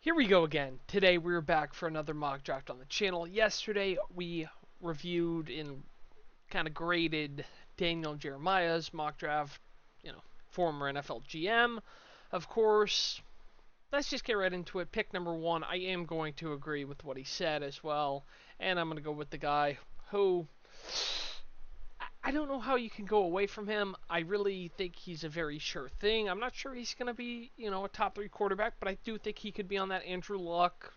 Here we go again. Today we're back for another mock draft on the channel. Yesterday we reviewed and kind of graded Daniel Jeremiah's mock draft, former NFL GM. Of course, let's just get right into it. Pick number one, I am going to agree with what he said as well, and I'm going to go with the guy who I don't know how you can go away from him. I really think he's a very sure thing. I'm not sure he's going to be, a top three quarterback, but I do think he could be on that Andrew Luck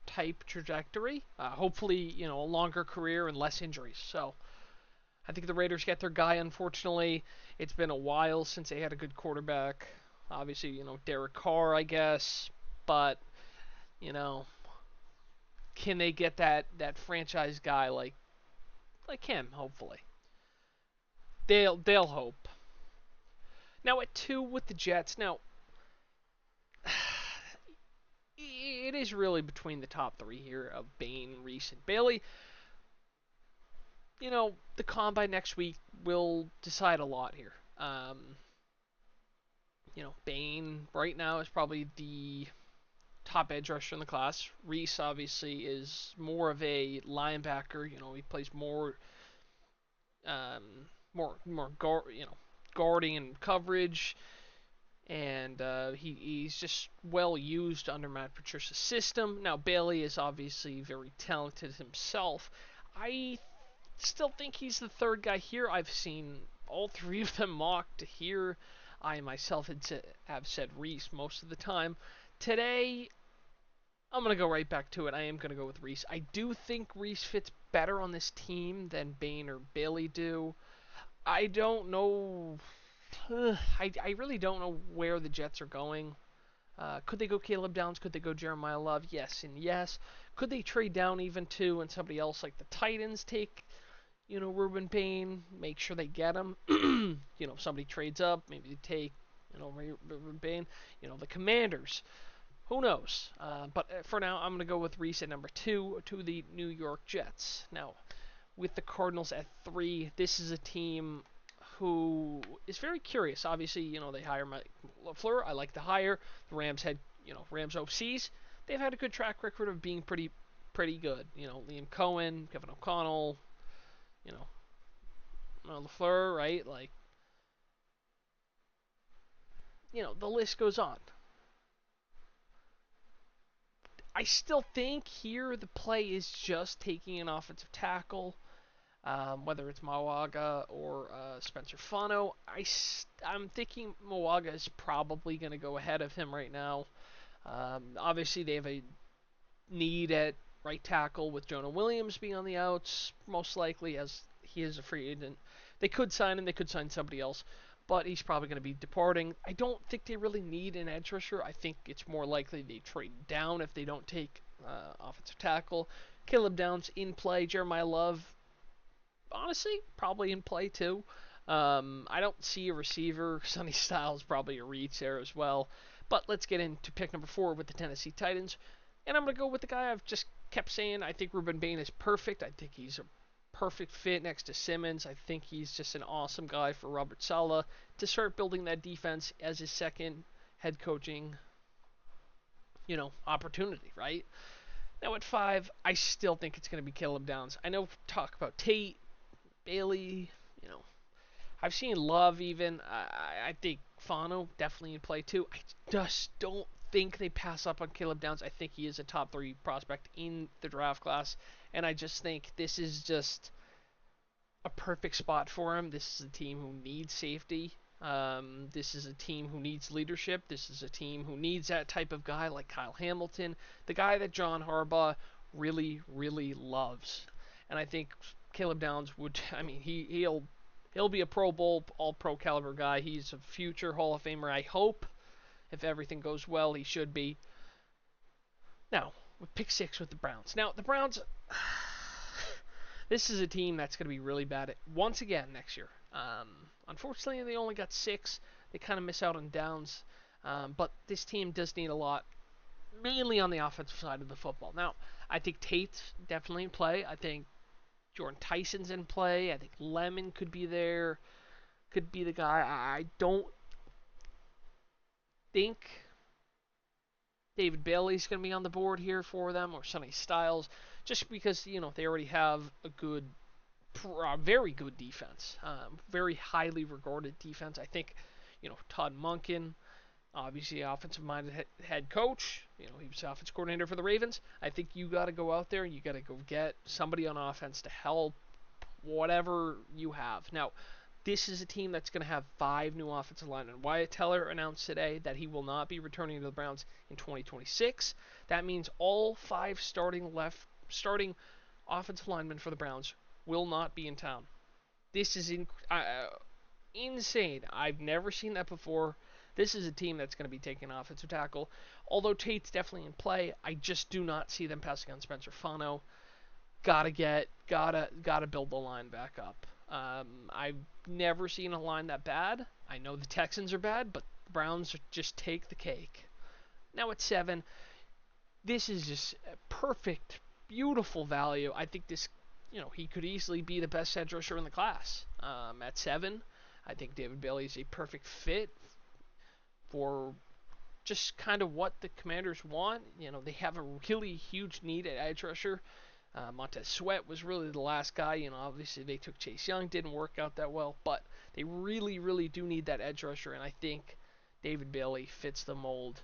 type trajectory. Hopefully, a longer career and less injuries. So I think the Raiders get their guy. Unfortunately, it's been a while since they had a good quarterback. Obviously, Derek Carr, I guess, but you know, can they get that franchise guy like him? Hopefully, they'll hope. Now at two with the Jets. Now it is really between the top three here of Bain, Reese, and Bailey. The combine next week will decide a lot here. Bain right now is probably the top edge rusher in the class. Reese obviously is more of a linebacker. He plays more guarding and coverage, and he's just well used under Matt Patricia's system. Now Bailey is obviously very talented himself. I still think he's the third guy here. I've seen all three of them mocked here. I myself have said Reese most of the time. Today, I'm going to go right back to it. I am going to go with Reese. I do think Reese fits better on this team than Bain or Bailey do. I don't know. I really don't know where the Jets are going. Could they go Caleb Downs? Could they go Jeremiah Love? Yes and yes. Could they trade down even to and somebody else like the Titans take Ruben Payne, make sure they get him. Somebody trades up, maybe they take, Ruben Payne. The Commanders. Who knows? But for now, I'm going to go with Reese at number two to the New York Jets. Now, with the Cardinals at three, this is a team who is very curious. Obviously, they hire Mike LaFleur. I like the hire. The Rams had, Rams OCs. They've had a good track record of being pretty good. Liam Cohen, Kevin O'Connell, you know, LaFleur, right? Like, the list goes on. I still think here the play is just taking an offensive tackle, whether it's Mawaga or Spencer Fano. I'm thinking Mawaga is probably going to go ahead of him right now. Obviously, they have a need at right tackle with Jonah Williams being on the outs, most likely, as he is a free agent. They could sign him, they could sign somebody else, but he's probably going to be departing. I don't think they really need an edge rusher. I think it's more likely they trade down if they don't take offensive tackle. Caleb Downs in play. Jeremiah Love, honestly, probably in play too. I don't see a receiver. Sonny Styles probably a reach there as well. But let's get into pick number four with the Tennessee Titans. And I'm going to go with the guy I've just kept saying. I think Ruben Bain is perfect. I think he's a perfect fit next to Simmons. I think he's just an awesome guy for Robert Saleh to start building that defense as his second head coaching, opportunity, right? Now at five, I still think it's going to be Caleb Downs. I know talk about Tate, Bailey, I've seen Love even. I think Fano definitely in play too. I just don't think they pass up on Caleb Downs. I think he is a top three prospect in the draft class, and I just think this is just a perfect spot for him. This is a team who needs safety. This is a team who needs leadership. This is a team who needs that type of guy like Kyle Hamilton, the guy that John Harbaugh really, really loves. And I think Caleb Downs would. I mean, he'll be a Pro Bowl, All Pro caliber guy. He's a future Hall of Famer. I hope. If everything goes well, he should be. Now, with pick six with the Browns. Now, the Browns, this is a team that's going to be really bad at once again next year. Unfortunately, they only got six. They kind of miss out on Downs. But this team does need a lot, mainly on the offensive side of the football. Now, I think Tate's definitely in play. I think Jordan Tyson's in play. I think Lemon could be there. Could be the guy. I don't think David Bailey's going to be on the board here for them, or Sonny Styles, just because they already have a very good defense, very highly regarded defense. I think Todd Monken, obviously offensive-minded head coach. He was offensive coordinator for the Ravens. I think you got to go out there and you got to go get somebody on offense to help whatever you have. Now, this is a team that's going to have 5 new offensive linemen. Wyatt Teller announced today that he will not be returning to the Browns in 2026. That means all 5 starting offensive linemen for the Browns will not be in town. This is insane. I've never seen that before. This is a team that's going to be taking offensive tackle. Although Tate's definitely in play, I just do not see them passing on Spencer Fano. Gotta build the line back up. I've never seen a line that bad. I know the Texans are bad, but the Browns just take the cake. Now at 7, this is just a perfect, beautiful value. I think he could easily be the best edge rusher in the class. At 7, I think David Bailey is a perfect fit for just kind of what the Commanders want. They have a really huge need at edge rusher. Montez Sweat was really the last guy. Obviously they took Chase Young, didn't work out that well, but they really, really do need that edge rusher, and I think David Bailey fits the mold.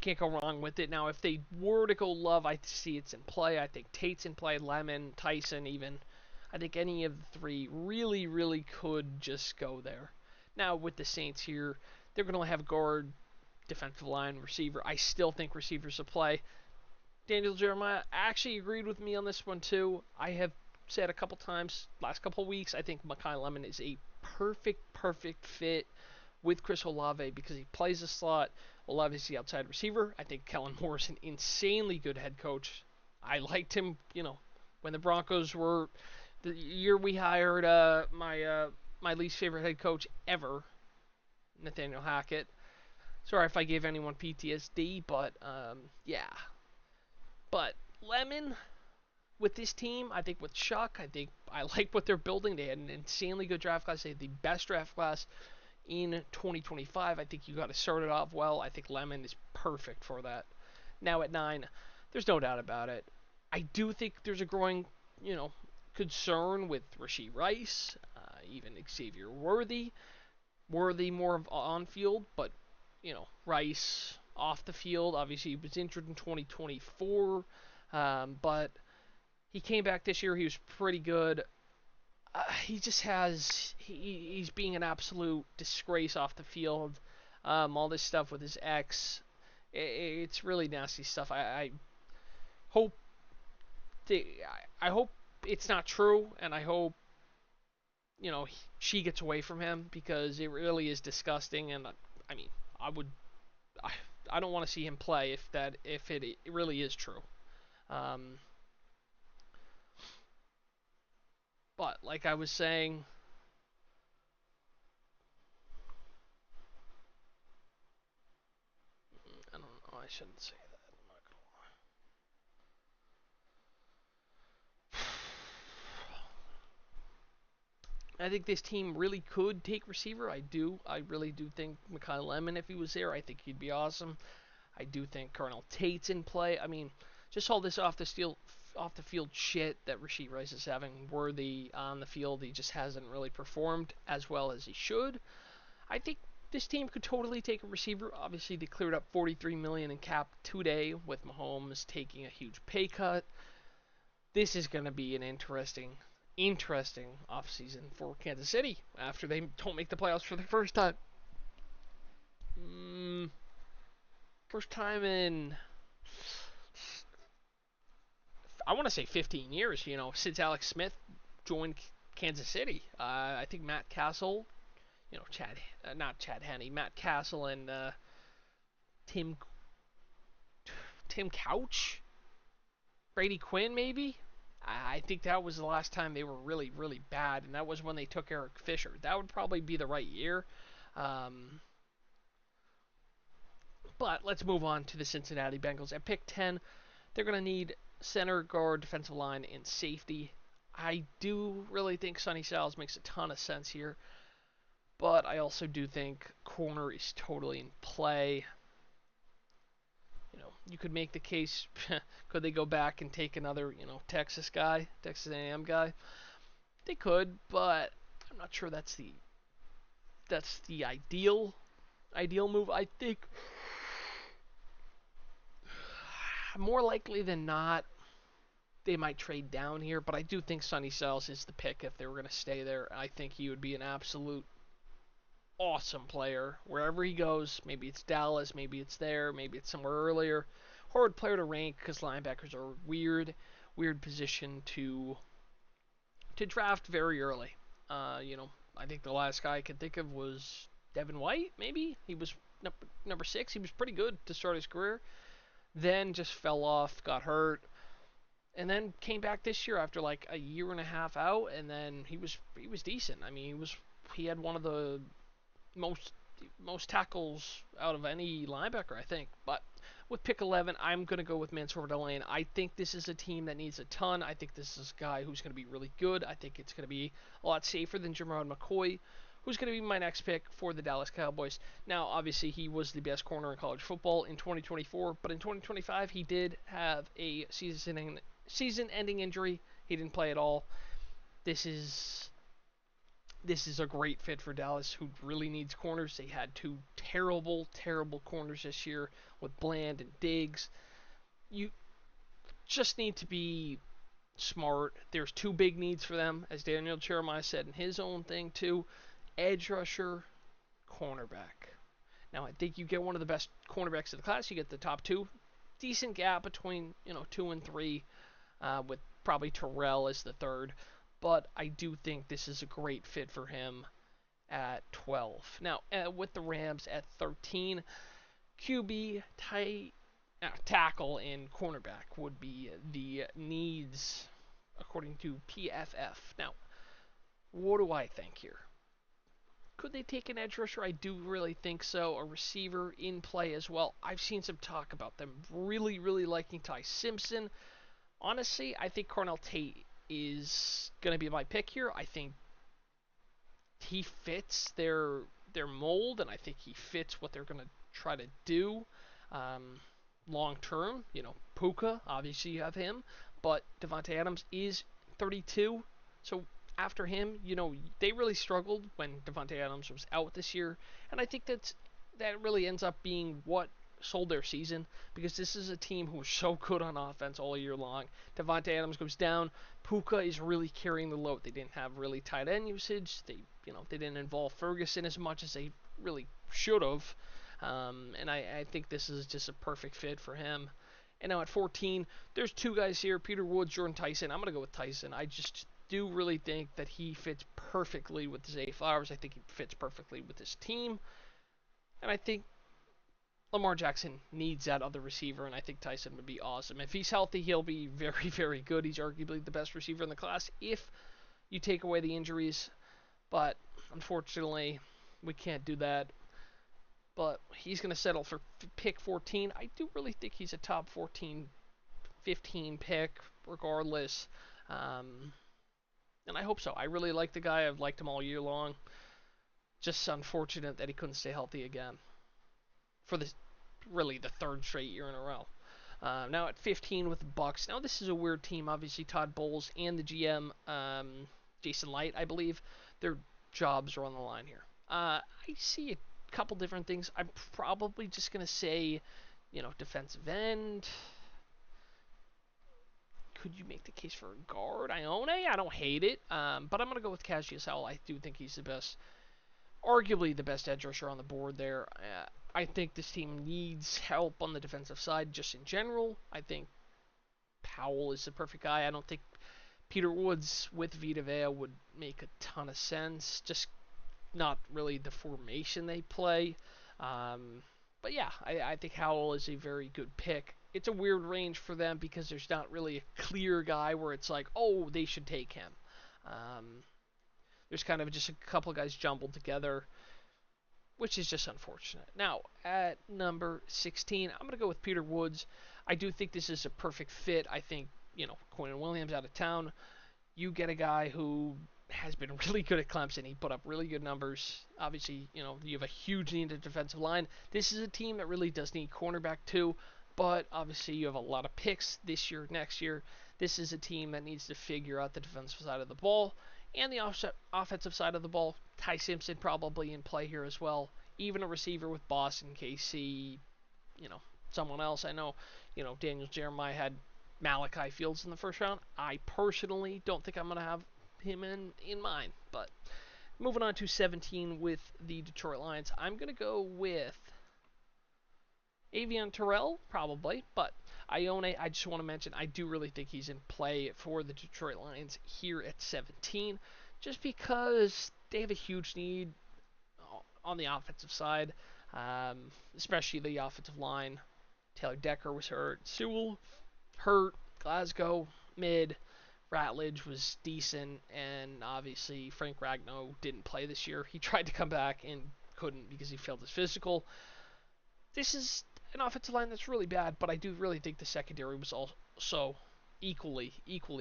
Can't go wrong with it. Now, if they were to go Love, I see it's in play. I think Tate's in play, Lemon, Tyson, even. I think any of the 3 really, really could just go there. Now, with the Saints here, they're going to have guard, defensive line, receiver. I still think receivers will play. Daniel Jeremiah actually agreed with me on this one too. I have said a couple times, last couple weeks, I think Mekhi Lemon is a perfect fit with Chris Olave because he plays the slot. Olave is the outside receiver. I think Kellen Moore is an insanely good head coach. I liked him, when the Broncos were the year we hired my least favorite head coach ever, Nathaniel Hackett. Sorry if I gave anyone PTSD, but yeah. But Lemon, with this team, I think with Chuck, I like what they're building. They had an insanely good draft class. They had the best draft class in 2025. I think you got to start it off well. I think Lemon is perfect for that. Now at 9, there's no doubt about it. I do think there's a growing, concern with Rashee Rice, even Xavier Worthy. Worthy more on field, but Rice off the field. Obviously, he was injured in 2024, but he came back this year. He was pretty good. He just he's being an absolute disgrace off the field. All this stuff with his ex, it's really nasty stuff. I hope I hope it's not true, and I hope she gets away from him because it really is disgusting. And I mean, I don't want to see him play if it really is true. Um, but like I was saying, I don't know. I shouldn't say that. I'm not gonna lie. I think this team really could take receiver. I do. I really do think Mekhi Lemon, if he was there, I think he'd be awesome. I do think Colonel Tate's in play. I mean, just all this off the field shit that Rashee Rice is having. Worthy on the field, he just hasn't really performed as well as he should. I think this team could totally take a receiver. Obviously, they cleared up $43 million in cap today with Mahomes taking a huge pay cut. This is going to be an interesting offseason for Kansas City after they don't make the playoffs for the first time. First time in, I want to say 15 years, since Alex Smith joined Kansas City. I think Matt Castle, not Chad Henne, Matt Castle and Tim Couch, Brady Quinn maybe. I think that was the last time they were really, really bad, and that was when they took Eric Fisher. That would probably be the right year. But let's move on to the Cincinnati Bengals. At pick 10, they're going to need center, guard, defensive line, and safety. I do really think Sonny Styles makes a ton of sense here. But I also do think corner is totally in play. You could make the case. Could they go back and take another, Texas guy, Texas A&M guy? They could, but I'm not sure that's the ideal move. I think more likely than not, they might trade down here, but I do think Sonny Styles is the pick if they were going to stay there. I think he would be an absolute awesome player wherever he goes. Maybe it's Dallas, maybe it's there, maybe it's somewhere earlier. Hard player to rank because linebackers are a weird position to draft very early. I think the last guy I could think of was Devin White. Maybe he was number 6. He was pretty good to start his career. Then just fell off, got hurt, and then came back this year after like a year and a half out, and then he was decent. I mean, he had one of the most most tackles out of any linebacker, I think. But with pick 11, I'm going to go with Mansour Delane. I think this is a team that needs a ton. I think this is a guy who's going to be really good. I think it's going to be a lot safer than Jermard McCoy, who's going to be my next pick for the Dallas Cowboys. Now, obviously, he was the best corner in college football in 2024, but in 2025, he did have a season-ending injury. He didn't play at all. This is this is a great fit for Dallas, who really needs corners. They had two terrible corners this year with Bland and Diggs. You just need to be smart. There's two big needs for them, as Daniel Jeremiah said in his own thing too: edge rusher, cornerback. Now I think you get one of the best cornerbacks in the class. You get the top two. Decent gap between 2 and 3, with probably Terrell as the third. But I do think this is a great fit for him at 12. Now, with the Rams at 13, QB, tackle, and cornerback would be the needs according to PFF. Now, what do I think here? Could they take an edge rusher? I do really think so. A receiver in play as well. I've seen some talk about them really liking Draft-Simpson. Honestly, I think Cornell Tate is going to be my pick here. I think he fits their mold, and I think he fits what they're going to try to do long term. Puka, obviously you have him, but Devontae Adams is 32, so after him, they really struggled when Devontae Adams was out this year, and I think that really ends up being what sold their season, because this is a team who was so good on offense all year long. Devontae Adams goes down. Puka is really carrying the load. They didn't have really tight end usage. They didn't involve Ferguson as much as they really should have. And I think this is just a perfect fit for him. And now at 14, there's two guys here: Peter Woods, Jordan Tyson. I'm gonna go with Tyson. I just do really think that he fits perfectly with Zay Flowers. I think he fits perfectly with his team, and I think Lamar Jackson needs that other receiver, and I think Tyson would be awesome. If he's healthy, he'll be very good. He's arguably the best receiver in the class if you take away the injuries, but unfortunately, we can't do that. But he's going to settle for pick 14. I do really think he's a top 14, 15 pick, regardless. And I hope so. I really like the guy. I've liked him all year long. Just unfortunate that he couldn't stay healthy again for the third straight year in a row. Now at 15 with the Bucks. Now this is a weird team. Obviously Todd Bowles and the GM, Jason Light, I believe, their jobs are on the line here. I see a couple different things. I'm probably just gonna say, defensive end. Could you make the case for a guard? Ione? I don't hate it, but I'm gonna go with Cassius Howell. I do think he's the best, arguably the best edge rusher on the board there. I think this team needs help on the defensive side just in general. I think Powell is the perfect guy. I don't think Peter Woods with Vita Vea would make a ton of sense. Just not really the formation they play. But yeah, I think Howell is a very good pick. It's a weird range for them because there's not really a clear guy where it's like, oh, they should take him. There's kind of just a couple of guys jumbled together, which is just unfortunate. Now, at number 16, I'm going to go with Peter Woods. I do think this is a perfect fit. I think, Quinn Williams out of town. You get a guy who has been really good at Clemson. He put up really good numbers. Obviously, you have a huge need at defensive line. This is a team that really does need cornerback too, but obviously you have a lot of picks this year, next year. This is a team that needs to figure out the defensive side of the ball and the offensive side of the ball. Ty Simpson probably in play here as well. Even a receiver with Boston, KC, you know, someone else. I know, Daniel Jeremiah had Malachi Fields in the first round. I personally don't think I'm going to have him in mine. But moving on to 17 with the Detroit Lions, I'm going to go with Avion Terrell, probably. But Ione, I just want to mention, I do really think he's in play for the Detroit Lions here at 17, just because they have a huge need on the offensive side, especially the offensive line. Taylor Decker was hurt. Sewell hurt. Glasgow mid. Ratledge was decent, and obviously Frank Ragnow didn't play this year. He tried to come back and couldn't because he failed his physical. This is an offensive line that's really bad, but I do really think the secondary was also equally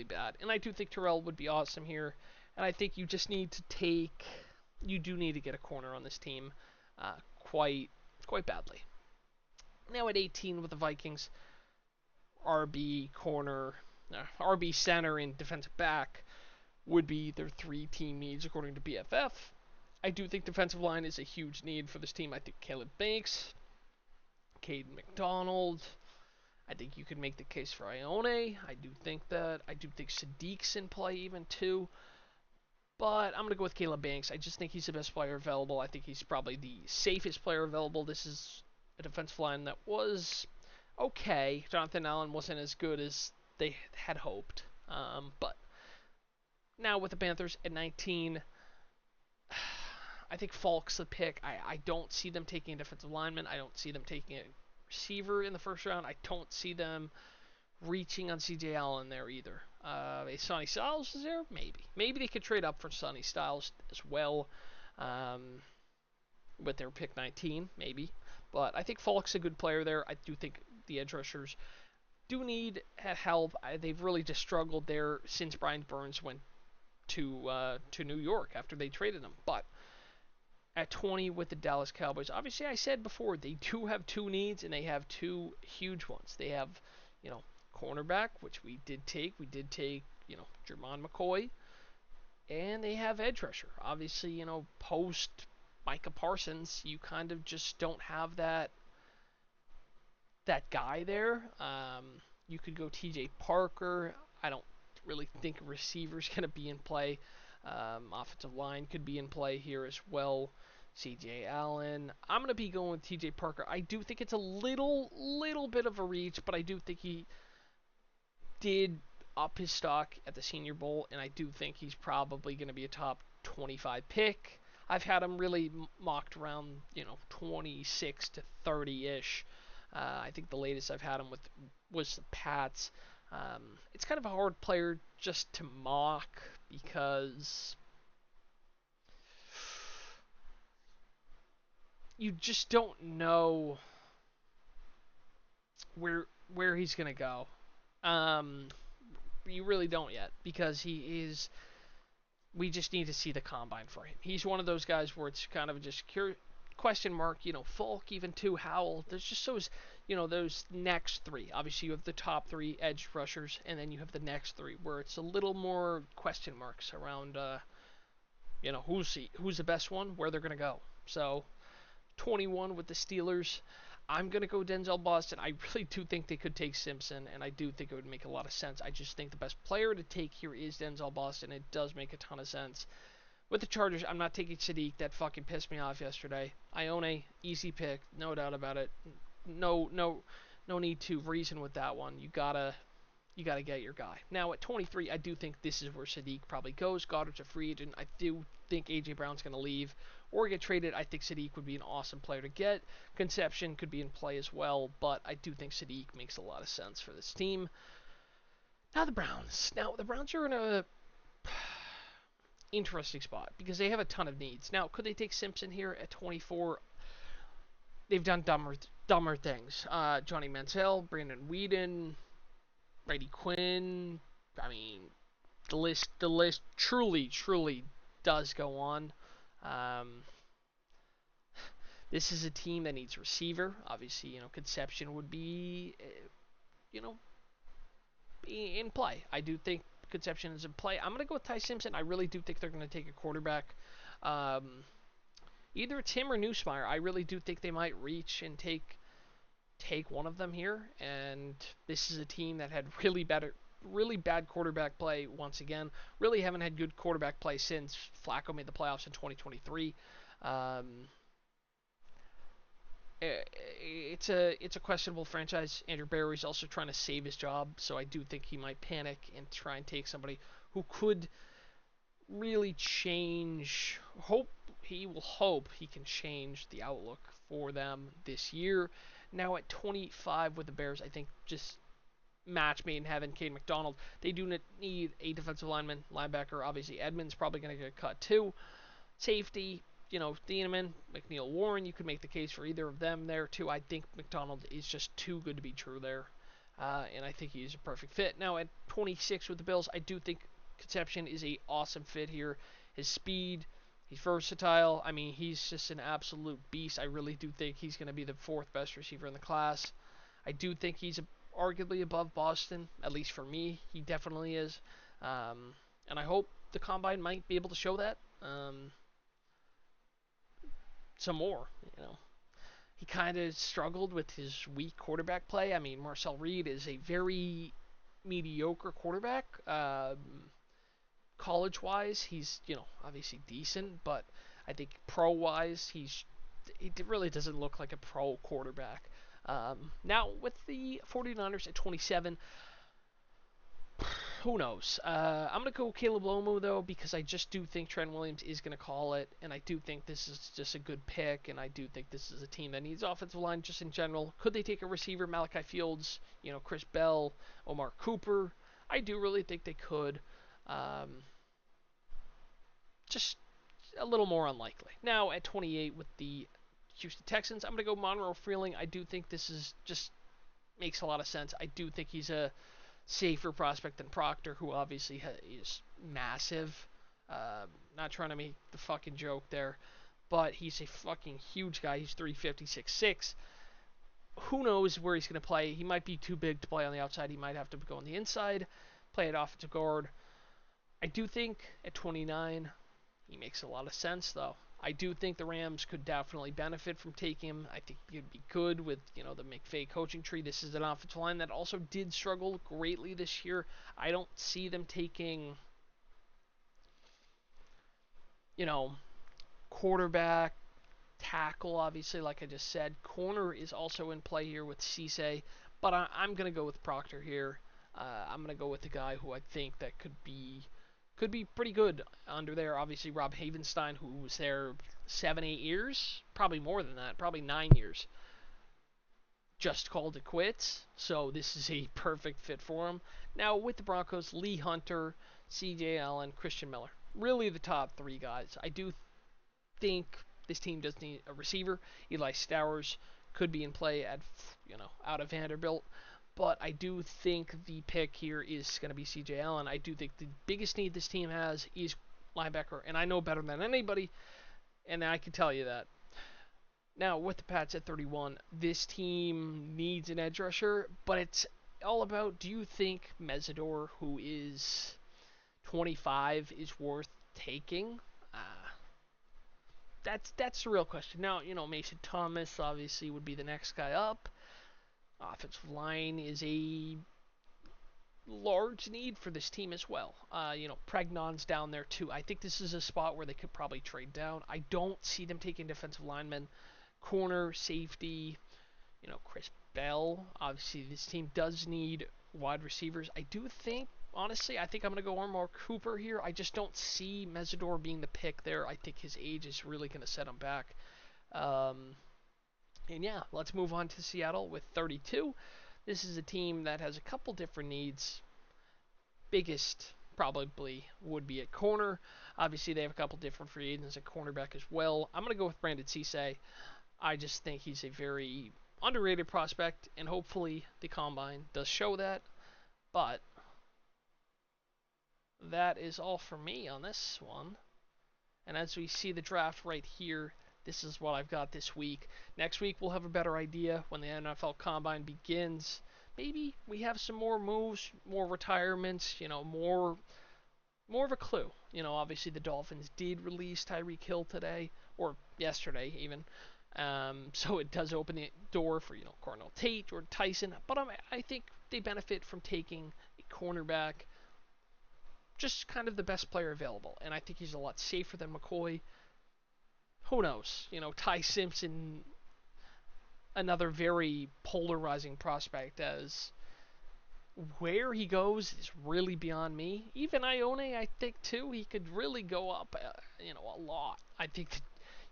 bad. And I do think Terrell would be awesome here, and I think you just need to you do need to get a corner on this team quite badly. Now at 18 with the Vikings, RB corner, RB center, and defensive back would be their three team needs according to PFF. I do think defensive line is a huge need for this team. I think Caleb Banks, Caden McDonald. I think you could make the case for Ione. I do think that. I do think Sadiq's in play even too. But I'm going to go with Caleb Banks. I just think he's the best player available. I think he's probably the safest player available. This is a defensive line that was okay. Jonathan Allen wasn't as good as they had hoped. But now with the Panthers at 19, I think Falk's the pick. I don't see them taking a defensive lineman. I don't see them taking a receiver in the first round. I don't see them reaching on C.J. Allen there either. Sonny Styles is there? Maybe. Maybe they could trade up for Sonny Styles as well with their pick 19, maybe. But I think Falk's a good player there. I do think the edge rushers do need help. They've really just struggled there since Brian Burns went to New York after they traded him. But at 20 with the Dallas Cowboys, obviously I said before, they do have two needs, and they have two huge ones. They have, cornerback, which we did take. We did take, Jermon McCoy. And they have edge rusher. Obviously, post Micah Parsons, you kind of just don't have that guy there. You could go T.J. Parker. I don't really think a receiver's going to be in play. Offensive line could be in play here as well. C.J. Allen. I'm going to be going with T.J. Parker. I do think it's a little bit of a reach, but I do think he did up his stock at the Senior Bowl, and I do think he's probably going to be a top 25 pick. I've had him really mocked around, 26 to 30-ish. I think the latest I've had him with was the Pats. It's kind of a hard player just to mock because you just don't know where he's gonna go. You really don't yet because he is. We just need to see the combine for him. He's one of those guys where it's kind of just question mark. Falk even too. Howell. There's just those next three. Obviously, you have the top three edge rushers, and then you have the next three where it's a little more question marks around. Who's the best one, where they're gonna go. So, 21 with the Steelers. I'm going to go Denzel Boston. I really do think they could take Simpson, and I do think it would make a lot of sense. I just think the best player to take here is Denzel Boston. It does make a ton of sense. With the Chargers, I'm not taking Sadiq. That fucking pissed me off yesterday. Ione, easy pick, no doubt about it. No need to reason with that one. You gotta get your guy. Now at 23, I do think this is where Sadiq probably goes. Goddard's a free agent. I do think AJ Brown's going to leave or get traded. I think Sadiq would be an awesome player to get. Conception could be in play as well, but I do think Sadiq makes a lot of sense for this team. Now the Browns. Now the Browns are in a interesting spot because they have a ton of needs. Now, could they take Simpson here at 24? They've done dumber things. Johnny Manziel, Brandon Whedon, Brady Quinn. I mean, The list truly does go on. Um, this is a team that needs a receiver. Obviously, Conception would be, you know, in play. I do think Conception is in play. I'm going to go with Draft-Simpson. I really do think they're going to take a quarterback. Um, Either it's him or Newsmeyer. I really do think they might reach and take one of them here. And this is a team that had really bad quarterback play once again. Really haven't had good quarterback play since Flacco made the playoffs in 2023. Um, it's a questionable franchise. Andrew Barry's also trying to save his job, so I do think he might panic and try and take somebody who could really change. Hope he can change the outlook for them this year. Now at 25 with the Bears, I think just match made in heaven. Cade McDonald. They do need a defensive lineman, linebacker. Obviously, Edmonds probably going to get cut too. Safety, Thieneman, McNeil, Warren. You could make the case for either of them there too. I think McDonald is just too good to be true there, and I think he's a perfect fit. Now at 26 with the Bills, I do think Conception is a awesome fit here. His speed, he's versatile. I mean, he's just an absolute beast. I really do think he's going to be the fourth best receiver in the class. I do think he's arguably above Boston, at least for me. He definitely is, and I hope the combine might be able to show that. Some more. He kind of struggled with his weak quarterback play. I mean, Marcel Reed is a very mediocre quarterback. College-wise, he's obviously decent, but I think pro-wise, he really doesn't look like a pro quarterback. Now with the 49ers at 27, who knows? I'm going to go Caleb Lomo, though, because I just do think Trent Williams is going to call it, and I do think this is just a good pick, and I do think this is a team that needs offensive line just in general. Could they take a receiver, Malachi Fields, Chris Bell, Omar Cooper? I do really think they could. Just a little more unlikely. Now, at 28 with the Houston Texans, I'm going to go Monroe Freeling. I do think this is just makes a lot of sense. I do think he's a safer prospect than Proctor, who obviously is massive. Not trying to make the fucking joke there, but he's a fucking huge guy. He's 350, 6'6". Who knows where he's going to play? He might be too big to play on the outside. He might have to go on the inside, play it offensive guard. I do think at 29, he makes a lot of sense, though. I do think the Rams could definitely benefit from taking him. I think he'd be good with, the McVay coaching tree. This is an offensive line that also did struggle greatly this year. I don't see them taking, quarterback, tackle, obviously, like I just said. Corner is also in play here with Cisse, but I'm going to go with Proctor here. I'm going to go with the guy who I think that could be pretty good under there. Obviously, Rob Havenstein, who was there 7-8 years, probably more than that, probably 9 years, just called it quits. So this is a perfect fit for him. Now with the Broncos, Lee Hunter, C.J. Allen, Christian Miller, really the top three guys. I do think this team does need a receiver. Eli Stowers could be in play at out of Vanderbilt. But I do think the pick here is going to be C.J. Allen. I do think the biggest need this team has is linebacker, and I know better than anybody, and I can tell you that. Now, with the Pats at 31, this team needs an edge rusher, but it's all about, do you think Mesidor, who is 25, is worth taking? That's the real question. Now, Mason Thomas obviously would be the next guy up. Offensive line is a large need for this team as well. Pregnon's down there too. I think this is a spot where they could probably trade down. I don't see them taking defensive linemen, corner, safety. Chris Bell. Obviously, this team does need wide receivers. I do think, honestly, I think I'm going to go Omar Cooper here. I just don't see Mesidor being the pick there. I think his age is really going to set him back. And yeah, let's move on to Seattle with 32. This is a team that has a couple different needs. Biggest probably would be at corner. Obviously, they have a couple different free agents at cornerback as well. I'm going to go with Brandon Cisse. I just think he's a very underrated prospect, and hopefully the combine does show that. But that is all for me on this one. And as we see the draft right here, this is what I've got this week. Next week we'll have a better idea when the NFL Combine begins. Maybe we have some more moves, more retirements, more of a clue. Obviously the Dolphins did release Tyreek Hill today, or yesterday even. So it does open the door for, Cardinal Tate or Tyson. But I think they benefit from taking a cornerback, just kind of the best player available. And I think he's a lot safer than McCoy. Who knows? Ty Simpson, another very polarizing prospect, as where he goes is really beyond me. Even Ione, I think too, he could really go up, a lot. I think,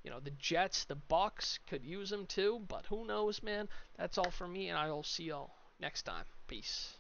the Jets, the Bucks could use him too, but who knows, man? That's all for me, and I will see y'all next time. Peace.